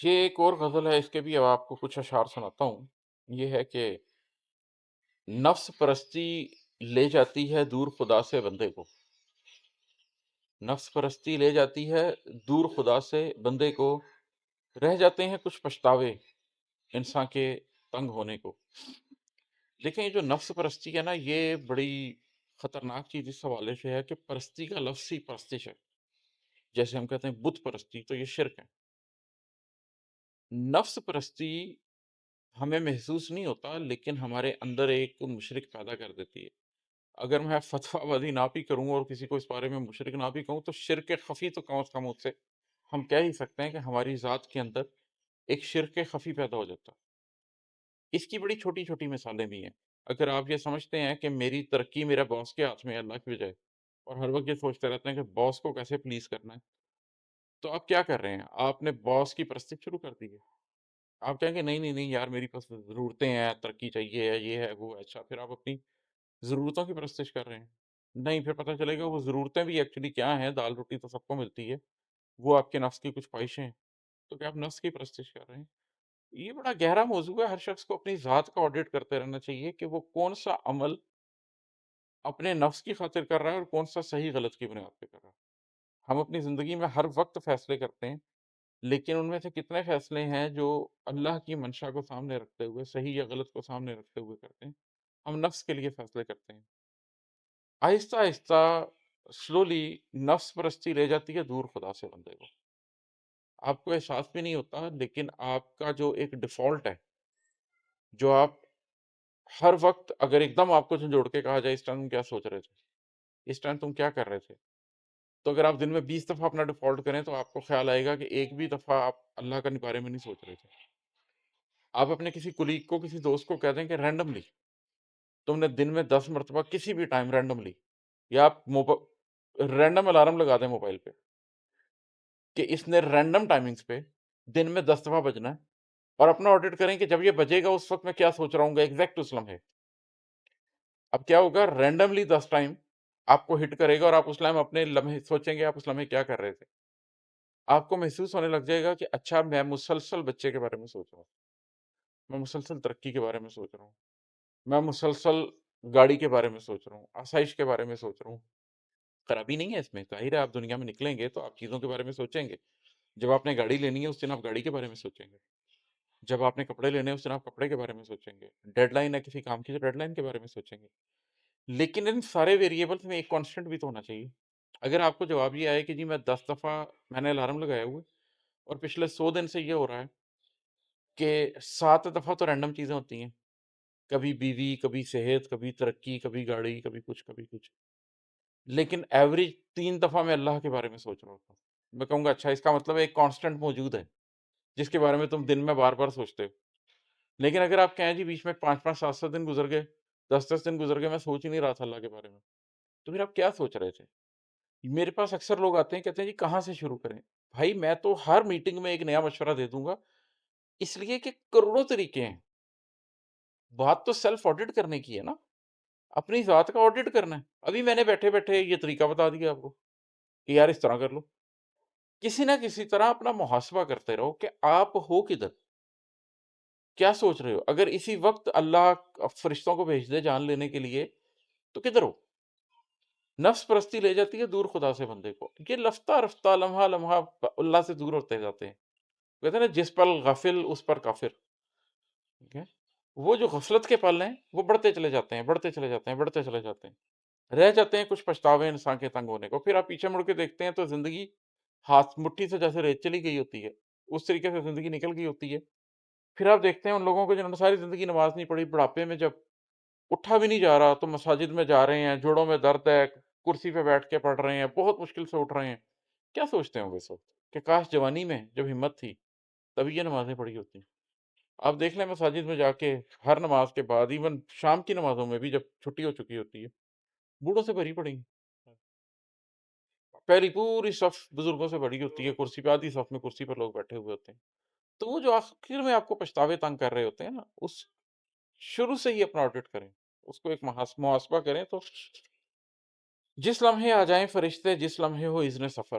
یہ ایک اور غزل ہے، اس کے بھی اب آپ کو کچھ اشعار سناتا ہوں۔ یہ ہے کہ نفس پرستی لے جاتی ہے دور خدا سے بندے کو، نفس پرستی لے جاتی ہے دور خدا سے بندے کو، رہ جاتے ہیں کچھ پچھتاوے انسان کے تنگ ہونے کو۔ دیکھیں یہ جو نفس پرستی ہے نا، یہ بڑی خطرناک چیز اس حوالے سے ہے کہ پرستی کا لفظ ہی پرستش ہے۔ جیسے ہم کہتے ہیں بت پرستی، تو یہ شرک ہے۔ نفس پرستی ہمیں محسوس نہیں ہوتا، لیکن ہمارے اندر ایک مشرک پیدا کر دیتی ہے۔ اگر میں فتویٰ بازی نہ بھی کروں اور کسی کو اس بارے میں مشرک نہ بھی کہوں، تو شرک خفی تو کم از کم اس سے ہم کہہ ہی سکتے ہیں کہ ہماری ذات کے اندر ایک شرک خفی پیدا ہو جاتا ہے۔ اس کی بڑی چھوٹی چھوٹی مثالیں بھی ہیں۔ اگر آپ یہ سمجھتے ہیں کہ میری ترقی میرے باس کے ہاتھ میں ہے اللہ کی بجائے، اور ہر وقت یہ سوچتے رہتے ہیں کہ باس کو کیسے پلیز کرنا ہے، تو آپ کیا کر رہے ہیں؟ آپ نے باس کی پرستی شروع کر دی ہے۔ آپ کہیں گے نہیں نہیں نہیں یار، میری پاس ضرورتیں ہیں، ترقی چاہیے ہے، یہ ہے وہ ہے۔ اچھا، پھر آپ اپنی ضرورتوں کی پرستش کر رہے ہیں؟ نہیں، پھر پتہ چلے گا وہ ضرورتیں بھی ایکچولی کیا ہیں، دال روٹی تو سب کو ملتی ہے، وہ آپ کے نفس کی کچھ خواہشیں ہیں۔ تو کیا آپ نفس کی پرستش کر رہے ہیں؟ یہ بڑا گہرا موضوع ہے، ہر شخص کو اپنی ذات کا آڈٹ کرتے رہنا چاہیے کہ وہ کون سا عمل اپنے نفس کی خاطر کر رہا ہے اور کون سا صحیح غلط کی بنیاد پہ کر رہا ہے۔ ہم اپنی زندگی میں ہر وقت فیصلے کرتے ہیں، لیکن ان میں سے کتنے فیصلے ہیں جو اللہ کی منشا کو سامنے رکھتے ہوئے، صحیح یا غلط کو سامنے رکھتے ہوئے کرتے ہیں؟ ہم نفس کے لیے فیصلے کرتے ہیں۔ آہستہ آہستہ سلولی نفس پرستی لے جاتی ہے دور خدا سے بندے کو۔ آپ کو احساس بھی نہیں ہوتا، لیکن آپ کا جو ایک ڈیفالٹ ہے، جو آپ ہر وقت اگر ایک دم آپ کو جھنجھوڑ کے کہا جائے اس ٹائم تم کیا سوچ رہے تھے، اس ٹائم تم کیا کر رہے تھے، تو اگر آپ دن میں 20 دفعہ اپنا ڈیفالٹ کریں تو آپ کو خیال آئے گا کہ ایک بھی دفعہ آپ اللہ کے بارے میں نہیں سوچ رہے تھے۔ آپ اپنے کسی کولیگ کو، کسی دوست کو کہہ دیں کہ رینڈملی تم نے دن میں 10 مرتبہ کسی بھی ٹائم رینڈملی، یا آپ رینڈم الارم لگا دیں موبائل پہ کہ اس نے رینڈم ٹائمنگز پہ دن میں 10 دفعہ بجنا ہے، اور اپنا آڈٹ کریں کہ جب یہ بجے گا اس وقت میں کیا سوچ رہا ہوں گا ایگزیکٹ اس لمحے۔ اب کیا ہوگا، رینڈملی 10 ٹائم آپ کو ہٹ کرے گا اور آپ اس لمحے اپنے لمحے سوچیں گے آپ اس لمحے کیا کر رہے تھے۔ آپ کو محسوس ہونے لگ جائے گا کہ اچھا میں مسلسل بچے کے بارے میں سوچ رہا ہوں، میں مسلسل ترقی کے بارے میں سوچ رہا ہوں، میں مسلسل گاڑی کے بارے میں سوچ رہا ہوں، آسائش کے بارے میں سوچ رہا ہوں۔ خرابی نہیں ہے اس میں، ظاہر ہے آپ دنیا میں نکلیں گے تو آپ چیزوں کے بارے میں سوچیں گے۔ جب آپ نے گاڑی لینی ہے اس دن آپ گاڑی کے بارے میں سوچیں گے، جب آپ نے کپڑے لینے ہیں اس دن آپ کپڑے کے بارے میں سوچیں گے، ڈیڈ لائن ہے کسی کام کی تو ڈیڈ لائن کے بارے میں سوچیں گے۔ لیکن ان سارے ویریبلس میں ایک کانسٹنٹ بھی تو ہونا چاہیے۔ اگر آپ کو جواب یہ آئے کہ جی میں 10 دفعہ میں نے الارم لگایا ہوا ہے، اور پچھلے 100 دن سے یہ ہو رہا ہے کہ 7 دفعہ تو رینڈم چیزیں ہوتی ہیں، کبھی بیوی، کبھی صحت، کبھی ترقی، کبھی گاڑی، کبھی کچھ کبھی کچھ، لیکن ایوریج 3 دفعہ میں اللہ کے بارے میں سوچ رہا ہوتا ہوں، میں کہوں گا اچھا اس کا مطلب ایک کانسٹنٹ موجود ہے جس کے بارے میں تم دن میں بار بار سوچتے ہو۔ لیکن اگر آپ کہیں جی بیچ میں 5 7 7 دن گزر گئے، 10 دن گزر گئے، میں سوچ ہی نہیں رہا تھا اللہ کے بارے میں، تو پھر آپ کیا سوچ رہے تھے؟ میرے پاس اکثر لوگ آتے ہیں کہتے ہیں جی کہاں سے شروع کریں؟ بھائی میں تو ہر میٹنگ میں ایک نیا مشورہ دے دوں گا، اس لیے کہ کروڑوں طریقے ہیں۔ بات تو سیلف آڈٹ کرنے کی ہے نا، اپنی ذات کا آڈٹ کرنا ہے۔ ابھی میں نے بیٹھے بیٹھے یہ طریقہ بتا دیا آپ کو کہ یار اس طرح کر لو۔ کسی نہ کسی طرح اپنا محاسبہ کرتے رہو کہ آپ ہو کدھر، کیا سوچ رہے ہو؟ اگر اسی وقت اللہ فرشتوں کو بھیج دے جان لینے کے لیے تو کدھر ہو؟ نفس پرستی لے جاتی ہے دور خدا سے بندے کو۔ یہ رفتہ رفتہ لمحہ لمحہ اللہ سے دور ہوتے جاتے ہیں۔ کہتے ہیں نا جس پل غافل اس پر کافر، ٹھیک ہے؟ وہ جو غفلت کے پل ہیں وہ بڑھتے چلے جاتے ہیں، بڑھتے چلے جاتے ہیں، بڑھتے چلے جاتے ہیں، رہ جاتے ہیں کچھ پچھتاوے انسان کے تنگ ہونے کو۔ پھر آپ پیچھے مڑ کے دیکھتے ہیں تو زندگی ہاتھ مٹھی سے جیسے ریت چلی گئی ہوتی ہے، اس طریقے سے زندگی نکل گئی ہوتی ہے۔ پھر آپ دیکھتے ہیں ان لوگوں کو جنہوں نے ساری زندگی نماز نہیں پڑھی، بڑھاپے میں جب اٹھا بھی نہیں جا رہا تو مساجد میں جا رہے ہیں، جوڑوں میں درد ہے، کرسی پہ بیٹھ کے پڑھ رہے ہیں، بہت مشکل سے اٹھ رہے ہیں۔ کیا سوچتے ہوں گے اس وقت کہ کاش جوانی میں جب ہمت تھی تبھی یہ نمازیں پڑھی ہوتی۔ آپ دیکھ لیں مساجد میں جا کے ہر نماز کے بعد، ایون شام کی نمازوں میں بھی جب چھٹی ہو چکی ہوتی ہے، بوڑھوں سے بھری پڑی ہیں، پہلی پوری صف بزرگوں سے بھری ہوتی ہے، کرسی پہ آدھی صف میں کرسی پر لوگ بیٹھے ہوئے ہوتے ہیں۔ تو وہ جو آخر میں آپ کو پچھتاوے تنگ کر رہے ہوتے ہیں نا، اس شروع سے ہی اپنا آڈٹ کریں، اس کو ایک محاسبہ کریں تو جس لمحے آ جائیں فرشتے، جس لمحے ہو اذن سفر،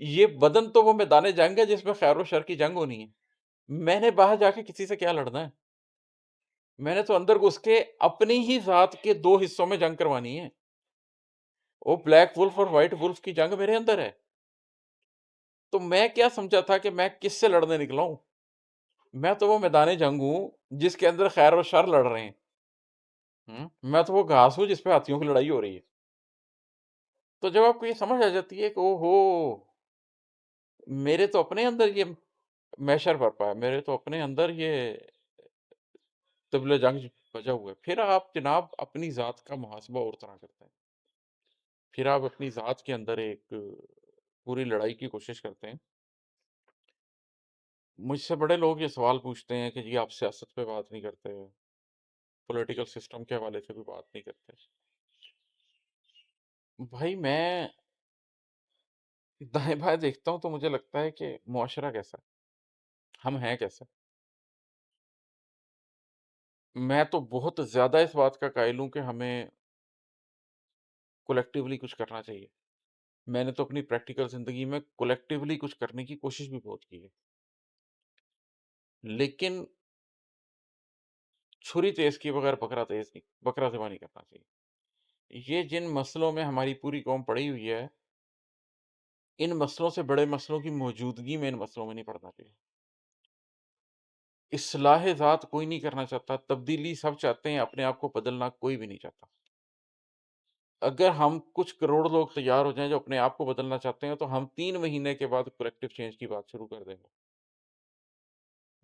یہ بدن تو وہ میدان جنگ ہے جس میں خیر و شر کی جنگ ہونی ہے. میں نے باہر جا کے کسی سے کیا لڑنا ہے؟ میں نے تو اندر گھس کے اپنی ہی ذات کے 2 حصوں میں جنگ کروانی ہے. وہ بلیک وولف اور وائٹ وولف کی جنگ میرے اندر ہے. تو میں کیا سمجھا تھا کہ میں کس سے لڑنے نکلا ہوں؟ میں تو وہ میدان جنگ ہوں جس کے اندر خیر و شر لڑ رہے ہیں. میں تو وہ گھاس ہوں جس پہ ہاتھیوں کی لڑائی ہو رہی ہے. تو جب آپ کو یہ سمجھ آ جاتی ہے کہ او ہو، میرے تو اپنے اندر یہ میشر برپا ہے، میرے تو اپنے اندر یہ طبل جنگ بجا ہوا ہے، پھر آپ جناب اپنی ذات کا محاسبہ اور طرح کرتے ہیں. پھر آپ اپنی ذات کے اندر ایک پوری لڑائی کی کوشش کرتے ہیں. مجھ سے بڑے لوگ یہ سوال پوچھتے ہیں کہ جی آپ سیاست پہ بات نہیں کرتے، پولیٹیکل سسٹم کے حوالے سے بھی بات نہیں کرتے. بھائی میں دائیں بائیں دیکھتا ہوں تو مجھے لگتا ہے کہ معاشرہ کیسا ہے، ہم ہیں کیسے. میں تو بہت زیادہ اس بات کا قائل ہوں کہ ہمیں کولیکٹیولی کچھ کرنا چاہیے. میں نے تو اپنی پریکٹیکل زندگی میں کولیکٹیولی کچھ کرنے کی کوشش بھی بہت کی ہے، لیکن چھری تیز کی بغیر بکرا ذبح نہیں کرنا چاہیے. یہ جن مسئلوں میں ہماری پوری قوم پڑی ہوئی ہے، ان مسئلوں سے بڑے مسئلوں کی موجودگی میں ان مسئلوں میں نہیں پڑنا چاہیے. اصلاح ذات کوئی نہیں کرنا چاہتا، تبدیلی سب چاہتے ہیں، اپنے آپ کو بدلنا کوئی بھی نہیں چاہتا. اگر ہم کچھ کروڑ لوگ تیار ہو جائیں جو اپنے آپ کو بدلنا چاہتے ہیں تو ہم 3 مہینے کے بعد کلیکٹیو چینج کی بات شروع کر دیں گے.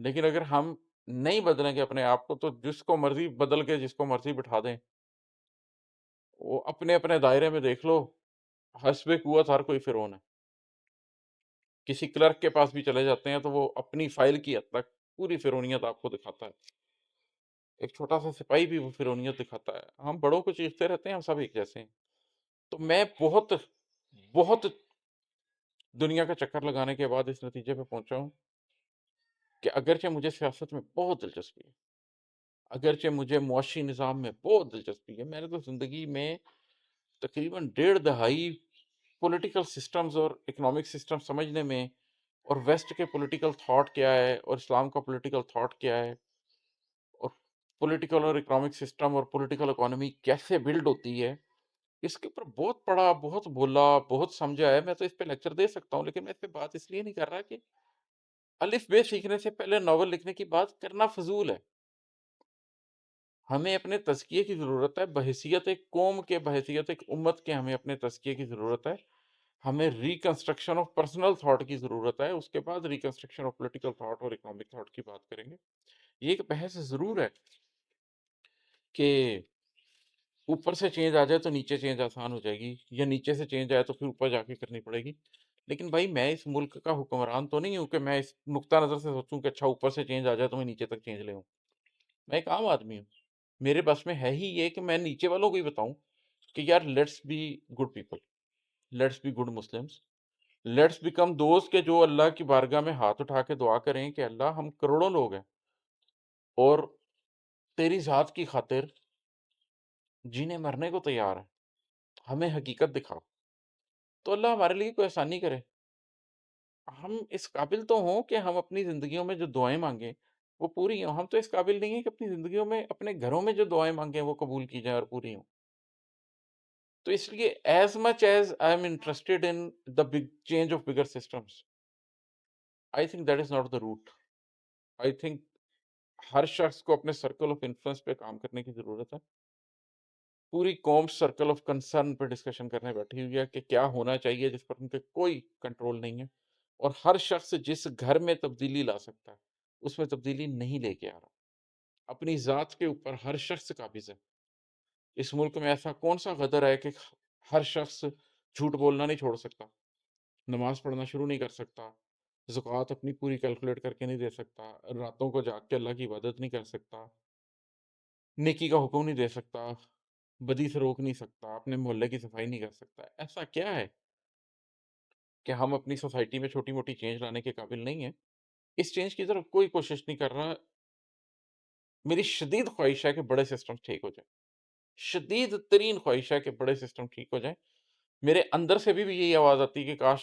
لیکن اگر ہم نہیں بدلیں گے اپنے آپ کو تو جس کو مرضی بدل کے جس کو مرضی بٹھا دیں، وہ اپنے اپنے دائرے میں دیکھ لو، حسب قوت ہر کوئی فرعون ہے. کسی کلرک کے پاس بھی چلے جاتے ہیں تو وہ اپنی فائل کی حد تک پوری فرعونیت آپ کو دکھاتا ہے. ایک چھوٹا سا سپاہی بھی وہ فرعونیت دکھاتا ہے. ہم بڑوں کو چیختے رہتے ہیں، ہم سب ایک جیسے ہیں. تو میں بہت بہت دنیا کا چکر لگانے کے بعد اس نتیجے پہ پہنچا ہوں کہ اگرچہ مجھے سیاست میں بہت دلچسپی ہے، اگرچہ مجھے معاشی نظام میں بہت دلچسپی ہے، میں نے تو زندگی میں تقریباً 1.5 دہائی پولیٹیکل سسٹمز اور اکنامک سسٹم سمجھنے میں، اور ویسٹ کے پولیٹیکل تھاٹ کیا ہے اور اسلام کا پولیٹیکل تھاٹ کیا ہے، اور پولیٹیکل اور اکنامک سسٹم اور پولیٹیکل اکانومی کیسے بلڈ ہوتی ہے، اس کے اوپر بہت پڑھا، بہت بولا، بہت سمجھا ہے. میں تو اس پہ لیکچر دے سکتا ہوں، لیکن میں اس پہ بات اس لیے نہیں کر رہا کہ الف بے سیکھنے سے پہلے ناول لکھنے کی بات کرنا فضول ہے. ہمیں اپنے تزکیے کی ضرورت ہے، بحیثیت ایک قوم کے، بحیثیت ایک امت کے ہمیں اپنے تزکیے کی ضرورت ہے. ہمیں ریکنسٹرکشن آف پرسنل تھاٹ کی ضرورت ہے، اس کے بعد ریکنسٹرکشن آف پولیٹیکل تھاٹ اور اکنامک تھاٹ کی بات کریں گے. یہ ایک بحث ضرور ہے کہ اوپر سے چینج آ جائے تو نیچے چینج آسان ہو جائے گی، یا نیچے سے چینج آئے تو پھر اوپر جا کے کرنی پڑے گی. لیکن بھائی میں اس ملک کا حکمران تو نہیں ہوں کہ میں اس نقطہ نظر سے سوچوں کہ اچھا اوپر سے چینج آ جائے تو میں نیچے تک چینج لے ہوں. میں ایک عام آدمی ہوں. میرے بس میں ہے ہی یہ کہ میں نیچے والوں کو ہی بتاؤں کہ یار let's be good people, let's be good Muslims, let's become دوست کے جو اللہ کی بارگاہ میں ہاتھ اٹھا کے دعا کریں کہ اللہ ہم کروڑوں لوگ ہیں اور تیری ذات کی خاطر جینے مرنے کو تیار ہیں، ہمیں حقیقت دکھا. تو اللہ ہمارے لیے کوئی آسانی کرے. ہم اس قابل تو ہوں کہ ہم اپنی زندگیوں میں جو دعائیں مانگیں وہ پوری ہوں. ہم تو اس قابل نہیں ہیں کہ اپنی زندگیوں میں، اپنے گھروں میں جو دعائیں مانگیں وہ قبول کی جائیں اور پوری ہوں. تو اس لیے as much as I am interested in the big change of bigger systems, I think that is not the root. I think ہر شخص کو اپنے سرکل آف انفلوئنس پہ کام کرنے کی ضرورت ہے. پوری قوم سرکل آف کنسرن پہ ڈسکشن کرنے بیٹھی ہوئی ہے کہ کیا ہونا چاہیے جس پر ان کے کوئی کنٹرول نہیں ہے. اور ہر شخص جس گھر میں تبدیلی لا سکتا ہے اس میں تبدیلی نہیں لے کے آ رہا. اپنی ذات کے اوپر ہر شخص قابض ہے. اس ملک میں ایسا کون سا غدر ہے کہ ہر شخص جھوٹ بولنا نہیں چھوڑ سکتا، نماز پڑھنا شروع نہیں کر سکتا، زکوٰۃ اپنی پوری کیلکولیٹ کر کے نہیں دے سکتا، راتوں کو جاگ کے اللہ کی عبادت نہیں کر سکتا، نیکی کا حکم نہیں دے سکتا، بدی سے روک نہیں سکتا، اپنے محلے کی صفائی نہیں کر سکتا. ایسا کیا ہے کہ ہم اپنی سوسائٹی میں چھوٹی موٹی چینج لانے کے قابل نہیں ہیں؟ اس چینج کی طرف کوئی کوشش نہیں کر رہا. میری شدید خواہش ہے کہ بڑے سسٹم ٹھیک ہو جائیں، شدید ترین خواہش ہے کہ بڑے سسٹم ٹھیک ہو جائیں. میرے اندر سے بھی یہی آواز آتی ہے کہ کاش